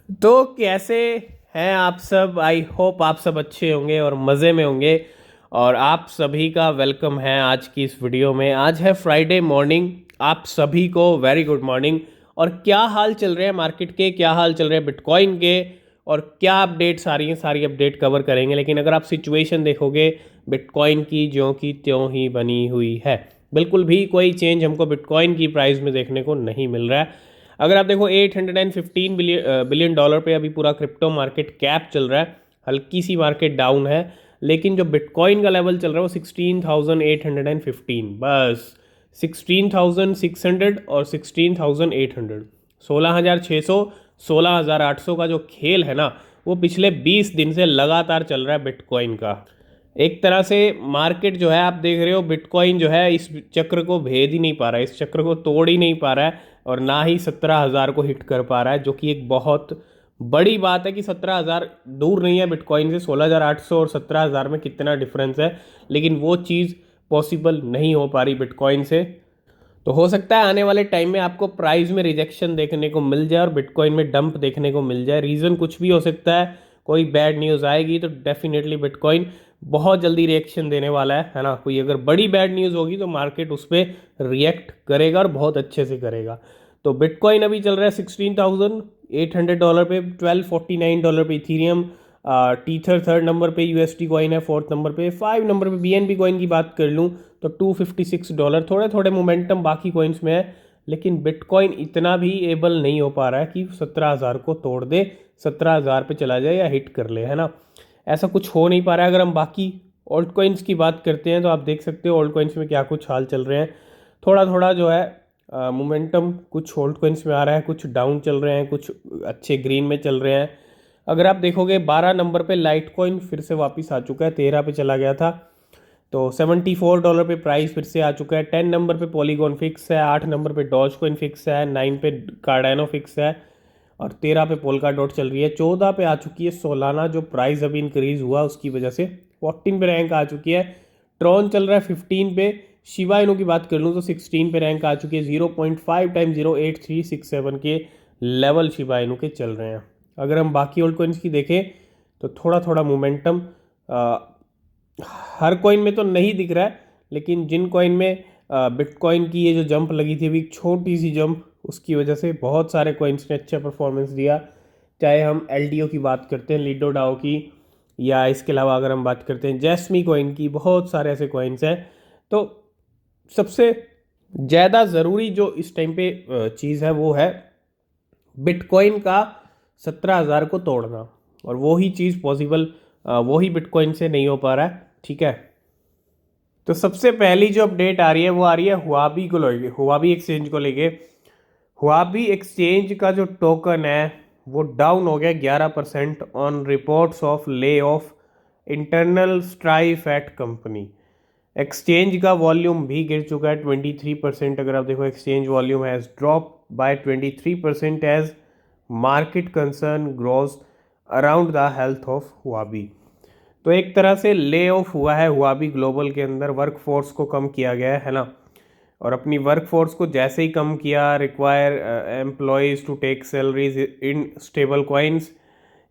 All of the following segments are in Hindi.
तो कैसे हैं आप सब। आई होप आप सब अच्छे होंगे और मज़े में होंगे। और आप सभी का वेलकम है आज की इस वीडियो में। आज है फ्राइडे मॉर्निंग। आप सभी को वेरी गुड मॉर्निंग। और क्या हाल चल रहे हैं मार्केट के, क्या हाल चल रहे हैं बिटकॉइन के, और क्या अपडेट्स आ रही हैं, सारी अपडेट कवर करेंगे। लेकिन अगर आप सिचुएशन देखोगे, बिटकॉइन की त्यों ही बनी हुई है। बिल्कुल भी कोई चेंज हमको बिटकॉइन की प्राइस में देखने को नहीं मिल रहा है। अगर आप देखो 815 बिलियन डॉलर पे अभी पूरा क्रिप्टो मार्केट कैप चल रहा है। हल्की सी मार्केट डाउन है, लेकिन जो बिटकॉइन का लेवल चल रहा है वो 16,815, बस 16,600 और 16,800, 16,600 16,800 का जो खेल है ना, वो पिछले 20 दिन से लगातार चल रहा है बिटकॉइन का। एक तरह से मार्केट जो है, आप देख रहे हो, बिटकॉइन जो है इस चक्र को भेद ही नहीं पा रहा है, इस चक्र को तोड़ ही नहीं पा रहा है, और ना ही 17,000 को हिट कर पा रहा है, जो कि एक बहुत बड़ी बात है कि 17,000 दूर नहीं है बिटकॉइन से। 16,800 और 17,000 में कितना डिफरेंस है, लेकिन वो चीज़ पॉसिबल नहीं हो पा रही बिटकॉइन से। तो हो सकता है आने वाले टाइम में आपको प्राइस में रिजेक्शन देखने को मिल जाए और बिटकॉइन में डंप देखने को मिल जाए। रीज़न कुछ भी हो सकता है। कोई बैड न्यूज़ आएगी तो डेफिनेटली बिटकॉइन बहुत जल्दी रिएक्शन देने वाला है ना। कोई अगर बड़ी बैड न्यूज़ होगी तो मार्केट उस पर रिएक्ट करेगा और बहुत अच्छे से करेगा। तो बिटकॉइन अभी चल रहा है $16,800 पे, $1249 पे इथीरियम, टीथर थर्ड नंबर पे, यूएसटी कॉइन है फोर्थ नंबर पे, 5 नंबर पे बीएनबी कॉइन की बात कर लूँ तो $256। थोड़े थोड़े मोमेंटम बाकी कॉइन्स में है, लेकिन बिटकॉइन इतना भी एबल नहीं हो पा रहा है कि 17,000 को तोड़ दे, 17,000 पे चला जाए या हिट कर ले, है ना। ऐसा कुछ हो नहीं पा रहा है। अगर हम बाकी ओल्ड कॉइन्स की बात करते हैं तो आप देख सकते हो ओल्ड कॉइन्स में क्या कुछ हाल चल रहे हैं। थोड़ा थोड़ा जो है मोमेंटम कुछ ओल्ड कॉइन्स में आ रहा है, कुछ डाउन चल रहे हैं, कुछ अच्छे ग्रीन में चल रहे हैं। अगर आप देखोगे 12 नंबर पे लाइट कॉइन फिर से वापस आ चुका है, 13 पे चला गया था, तो $74 पे प्राइस फिर से आ चुका है। 10 नंबर पे पॉलीगॉन फिक्स है, 8 नंबर पे डॉज कॉइन फिक्स है, 9 पे कार्डानो फिक्स है, और 13 पे पोल्का डॉट चल रही है। 14 पे आ चुकी है सोलाना, जो प्राइस अभी इंक्रीज हुआ उसकी वजह से 14 पे रैंक आ चुकी है। ट्रॉन चल रहा है 15 पे। शिबा इनू की बात कर लूँ तो 16 पे रैंक आ चुकी है। 0.5 टाइम 08367 के लेवल शिबा इनू के चल रहे हैं। अगर हम बाकी ओल्ड कॉइन्स की देखें तो थोड़ा थोड़ा मोमेंटम हर कॉइन में तो नहीं दिख रहा है, लेकिन जिन कॉइन में बिटकॉइन की ये जो जंप लगी थी, अभी एक छोटी सी जंप, उसकी वजह से बहुत सारे कॉइन्स ने अच्छा परफॉर्मेंस दिया। चाहे हम एलडीओ की बात करते हैं, लिडो डाओ की, या इसके अलावा अगर हम बात करते हैं जैस्मी कॉइन की, बहुत सारे ऐसे कॉइन्स हैं। तो सबसे ज़्यादा ज़रूरी जो इस टाइम पे चीज़ है वो है बिटकॉइन का 17,000 को तोड़ना, और वो ही चीज़ पॉसिबल वो ही बिटकॉइन से नहीं हो पा रहा है। ठीक है, तो सबसे पहली जो अपडेट आ रही है वो आ रही है हुआबी को लेके, हुआबी एक्सचेंज को लेके। हुआबी एक्सचेंज का जो टोकन है वो डाउन हो गया 11% on reports of lay off internal strife at company. Exchange का वॉल्यूम भी गिर चुका है 23%। अगर आप देखो, exchange volume has drop by 23% as market concern grows around the health of Huobi. तो एक तरह से ले ऑफ हुआ है हुआबी ग्लोबल के अंदर, वर्क फोर्स को कम किया गया है ना। और अपनी वर्क फोर्स को जैसे ही कम किया, require employees to take salaries in stable coins,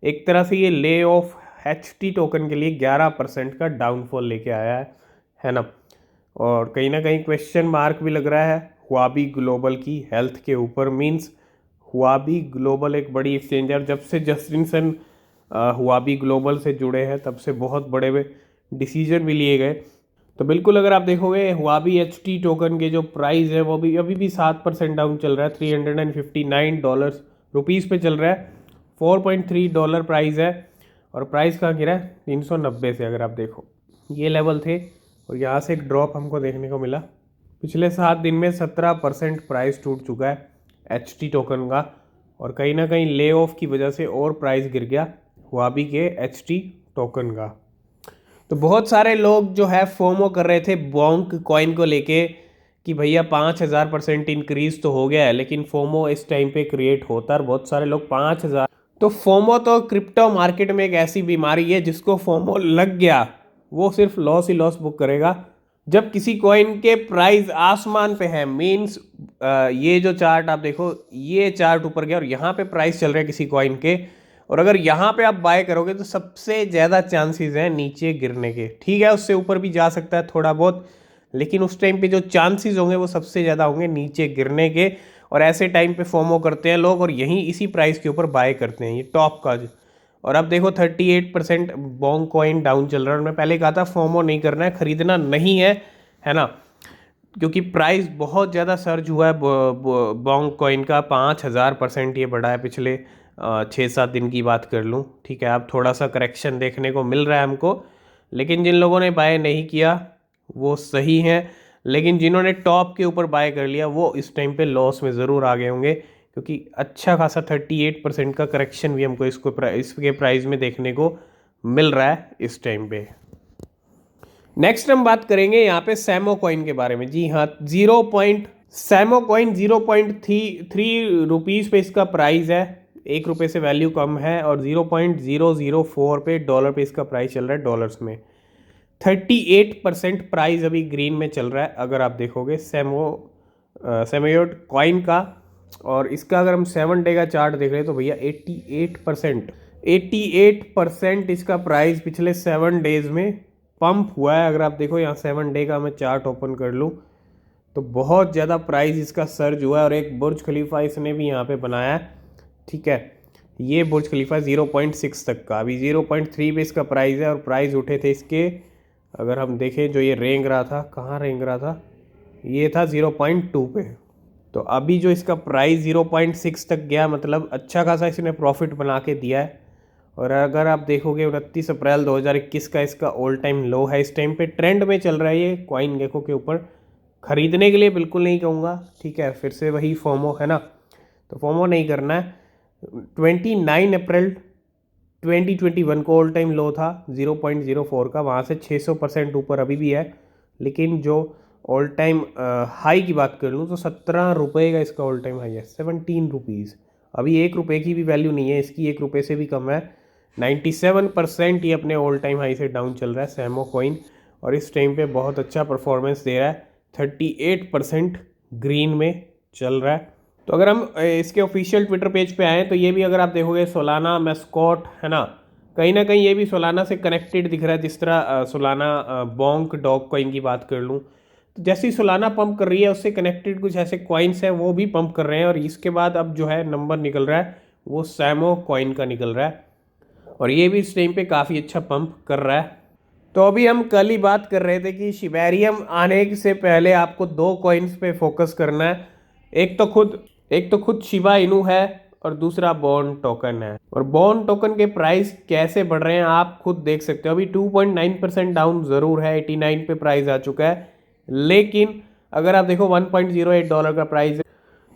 एक तरह से ये ले ऑफ HT टोकन के लिए 11% का डाउनफॉल लेके आया है ना। और कहीं ना कहीं क्वेश्चन मार्क भी लग रहा है हुआबी ग्लोबल की हेल्थ के ऊपर। मींस हुआबी ग्लोबल एक बड़ी एक्सचेंज है, और जब से जस्टिनसन हुआबी ग्लोबल से जुड़े हैं तब से बहुत बड़े डिसीजन भी लिए गए। तो बिल्कुल अगर आप देखोगे हुआबी HT टोकन के जो प्राइस है वो भी अभी भी 7% डाउन चल रहा है। $359 रुपीज़ पे चल रहा है। $4.3 प्राइस है, और प्राइस कहाँ गिरा है? 390 से। अगर आप देखो, ये लेवल थे और यहाँ से एक ड्रॉप हमको देखने को मिला। पिछले 7 दिन में 17% प्राइस टूट चुका है HT टोकन का, और कहीं ना कहीं ले ऑफ की वजह से और प्राइस गिर गया हुआबी के HT टोकन का। तो बहुत सारे लोग जो है फोमो कर रहे थे बोंक कॉइन को लेके कि भैया 5,000% इंक्रीज तो हो गया है, लेकिन फोमो इस टाइम पे क्रिएट होता है और बहुत सारे लोग 5,000। तो फोमो तो क्रिप्टो मार्केट में एक ऐसी बीमारी है, जिसको फोमो लग गया वो सिर्फ लॉस ही लॉस बुक करेगा। जब किसी कॉइन के प्राइस आसमान पे है, मीन्स ये जो चार्ट आप देखो, ये चार्ट ऊपर गया और यहाँ पे प्राइस चल रहे हैं किसी कॉइन के, और अगर यहाँ पे आप बाय करोगे तो सबसे ज़्यादा चांसेस हैं नीचे गिरने के। ठीक है, उससे ऊपर भी जा सकता है थोड़ा बहुत, लेकिन उस टाइम पे जो चांसेस होंगे वो सबसे ज़्यादा होंगे नीचे गिरने के। और ऐसे टाइम पे फोमो करते हैं लोग और यहीं इसी प्राइस के ऊपर बाय करते हैं, ये टॉप का जो। और अब देखो 38% बॉन्ग कॉइन डाउन चल रहा है। और मैं पहले कहा था फोमो नहीं करना है, खरीदना नहीं है ना, क्योंकि प्राइस बहुत ज़्यादा सर्ज हुआ है बॉन्ग कॉइन का। 5000% ये बढ़ा है पिछले 6-7 दिन की बात कर लूँ। ठीक है, अब थोड़ा सा करेक्शन देखने को मिल रहा है हमको, लेकिन जिन लोगों ने बाय नहीं किया वो सही हैं, लेकिन जिन्होंने टॉप के ऊपर बाय कर लिया वो इस टाइम पे लॉस में ज़रूर आ गए होंगे, क्योंकि अच्छा खासा 38% का करेक्शन भी हमको इसके प्राइस में देखने को मिल रहा है इस टाइम पे। नेक्स्ट हम बात करेंगे यहाँ पे सैमो कॉइन के बारे में। जी हाँ, सैमो कॉइन 0.3 रुपीज़ पे इसका प्राइस है, 1 रुपये से वैल्यू कम है, और 0.004 पे डॉलर पे इसका प्राइस चल रहा है डॉलर्स में। 38% प्राइस अभी ग्रीन में चल रहा है अगर आप देखोगे सैमोयोट कॉइन का। और इसका अगर हम 7 डे का चार्ट देख रहे हैं तो भैया 88% इसका प्राइस पिछले 7 डेज में पंप हुआ है। अगर आप देखो यहाँ 7 डे का मैं चार्ट ओपन कर लूँ तो बहुत ज़्यादा प्राइस इसका सर्ज हुआ है। और एक बुर्ज खलीफा इसने भी यहाँ पे बनाया है। ठीक है, ये बुर्ज खलीफा 0.6 तक का, अभी 0.3 पे इसका प्राइस है। और प्राइस उठे थे इसके, अगर हम देखें जो ये रेंग रहा था, कहाँ रेंग रहा था, ये था 0.2 पे। तो अभी जो इसका प्राइस 0.6 तक गया, मतलब अच्छा खासा इसने प्रॉफिट बना के दिया है। और अगर आप देखोगे 29 अप्रैल 2021 का इसका ऑल टाइम लो है। इस टाइम पे ट्रेंड में चल रहा है ये कॉइन गेको के ऊपर, खरीदने के लिए बिल्कुल नहीं कहूँगा। ठीक है, फिर से वही फोमो है ना, तो फोमो नहीं करना है। 29 अप्रैल 2021 को ऑल टाइम लो था 0.04 का, वहाँ से 600% ऊपर अभी भी है। लेकिन जो ऑल टाइम हाई की बात कर लूँ तो 17 रुपये का इसका ऑल टाइम हाई है, 17 रुपीज़। अभी 1 रुपये की भी वैल्यू नहीं है इसकी, 1 रुपये से भी कम है। 97% ये अपने ऑल टाइम हाई से डाउन चल रहा है सैमो कॉइन, और इस टाइम पे बहुत अच्छा परफॉर्मेंस दे रहा है, 38% ग्रीन में चल रहा है। तो अगर हम इसके ऑफिशियल ट्विटर पेज पे आए तो ये भी अगर आप देखोगे सोलाना मैस्कॉट है ना कहीं ये भी सोलाना से कनेक्टेड दिख रहा है। जिस तरह सोलाना बॉन्क डॉग कॉइन की बात कर लूँ तो जैसे ही सोलाना पंप कर रही है उससे कनेक्टेड कुछ ऐसे कॉइन्स हैं वो भी पंप कर रहे हैं। और इसके बाद अब जो है नंबर निकल रहा है वो सैमो कॉइन का निकल रहा है, और ये भी इस टाइम पे काफ़ी अच्छा पंप कर रहा है। तो अभी हम कल ही बात कर रहे थे कि शिबेरियम आने से पहले आपको 2 कॉइन्स पे फोकस करना है। एक तो खुद शिबा इनू है और दूसरा बॉन्ड टोकन है। और बॉन्ड टोकन के प्राइस कैसे बढ़ रहे हैं आप खुद देख सकते हो। अभी 2.9% डाउन ज़रूर है, 89 पे प्राइस आ चुका है। लेकिन अगर आप देखो $1.08 का प्राइस है,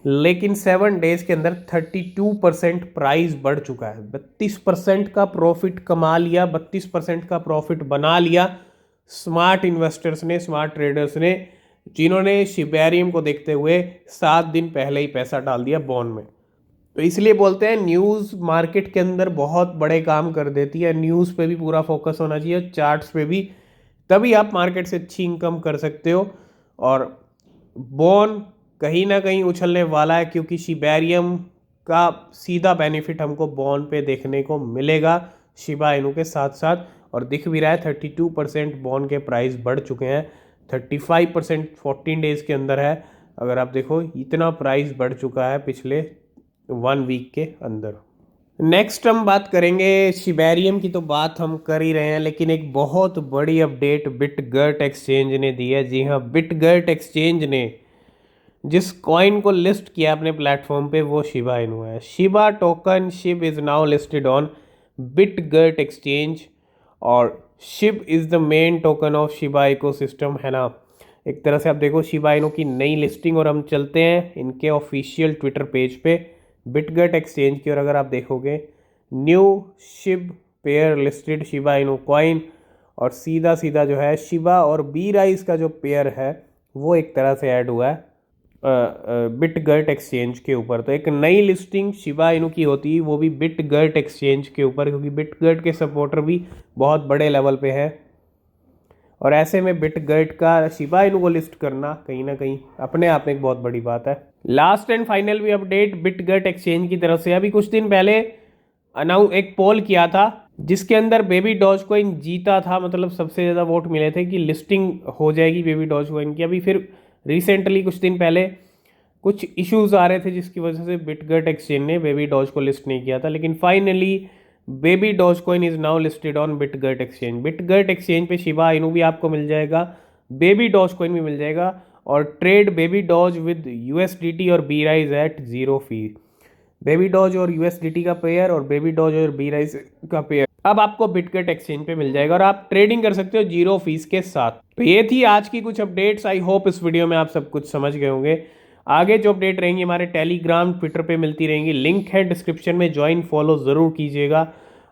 लेकिन 7 डेज के अंदर 32% प्राइस बढ़ चुका है। 32% का प्रॉफिट कमा लिया, 32% का प्रॉफिट बना लिया स्मार्ट इन्वेस्टर्स ने, स्मार्ट ट्रेडर्स ने, जिन्होंने शिबेरियम को देखते हुए 7 दिन पहले ही पैसा डाल दिया बॉन्ड में। तो इसलिए बोलते हैं न्यूज़ मार्केट के अंदर बहुत बड़े काम कर देती है। न्यूज़ पे भी पूरा फोकस होना चाहिए, चार्ट्स पे भी, तभी आप मार्केट से अच्छी इनकम कर सकते हो। और बॉन्ड कहीं ना कहीं उछलने वाला है, क्योंकि शिबेरियम का सीधा बेनिफिट हमको बॉन्ड पे देखने को मिलेगा शिबा इनू के साथ साथ। और दिख भी रहा है 32% बॉन्ड के प्राइस बढ़ चुके हैं, 35% 14 डेज के अंदर है। अगर आप देखो इतना प्राइस बढ़ चुका है पिछले 1 वीक के अंदर। नेक्स्ट हम बात करेंगे शिबेरियम की, तो बात हम कर ही रहे हैं, लेकिन एक बहुत बड़ी अपडेट बिटगर्ट एक्सचेंज ने दी है। जी हाँ, बिटगर्ट एक्सचेंज ने जिस कॉइन को लिस्ट किया अपने प्लेटफॉर्म पे वो शिबा इनू है। Shiba token Shiv is now listed on Bitgert exchange, और Shiv is the main token of Shiba ecosystem है ना। एक तरह से आप देखो शिबा इनू की नई लिस्टिंग। और हम चलते हैं इनके ऑफिशियल ट्विटर पेज पे बिटगर्ट एक्सचेंज की, और अगर आप देखोगे new Shiv pair listed Shiba Inu coin, और सीधा सीधा जो है शिबा और बी राइस का जो पेयर है वो एक तरह से ऐड हुआ है बिटगर्ट एक्सचेंज के ऊपर। तो एक नई लिस्टिंग शिबा इनू की होती है, वो भी बिटगर्ट एक्सचेंज के ऊपर, क्योंकि बिटगर्ट के सपोर्टर भी बहुत बड़े लेवल पे हैं। और ऐसे में बिटगर्ट का शिबा इनू को लिस्ट करना कहीं ना कहीं अपने आप में एक बहुत बड़ी बात है। लास्ट एंड फाइनल भी अपडेट बिटगर्ट एक्सचेंज की तरफ से, अभी कुछ दिन पहले एक पोल किया था जिसके अंदर बेबी डॉज कॉइन जीता था, मतलब सबसे ज़्यादा वोट मिले थे कि लिस्टिंग हो जाएगी बेबी डॉज कॉइन की। अभी फिर रिसेंटली कुछ दिन पहले कुछ इश्यूज आ रहे थे जिसकी वजह से बिटगर्ट एक्सचेंज ने बेबी डॉज को लिस्ट नहीं किया था, लेकिन finally baby doge coin is now listed on Bitgert exchange. Bitgert exchange पे शिबा इनू भी आपको मिल जाएगा, बेबी डॉज कॉइन भी मिल जाएगा, और trade baby doge with USDT और Brise at 0 fee. Baby doge और यूएसडीटी का पेयर और बेबी डॉज और बी राइज का पेयर अब आपको बिटगर्ट एक्सचेंज पे मिल जाएगा और आप ट्रेडिंग कर सकते हो 0 फीस के साथ। तो ये थी आज की कुछ अपडेट्स। आई होप इस वीडियो में आप सब कुछ समझ गए होंगे। आगे जो अपडेट रहेंगी हमारे टेलीग्राम ट्विटर पे मिलती रहेंगी, लिंक है डिस्क्रिप्शन में, ज्वाइन फॉलो ज़रूर कीजिएगा।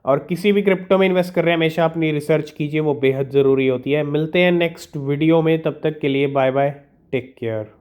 और किसी भी क्रिप्टो में इन्वेस्ट कर रहे हैं हमेशा अपनी रिसर्च कीजिए, वो बेहद ज़रूरी होती है। मिलते हैं नेक्स्ट वीडियो में, तब तक के लिए बाय बाय, टेक केयर।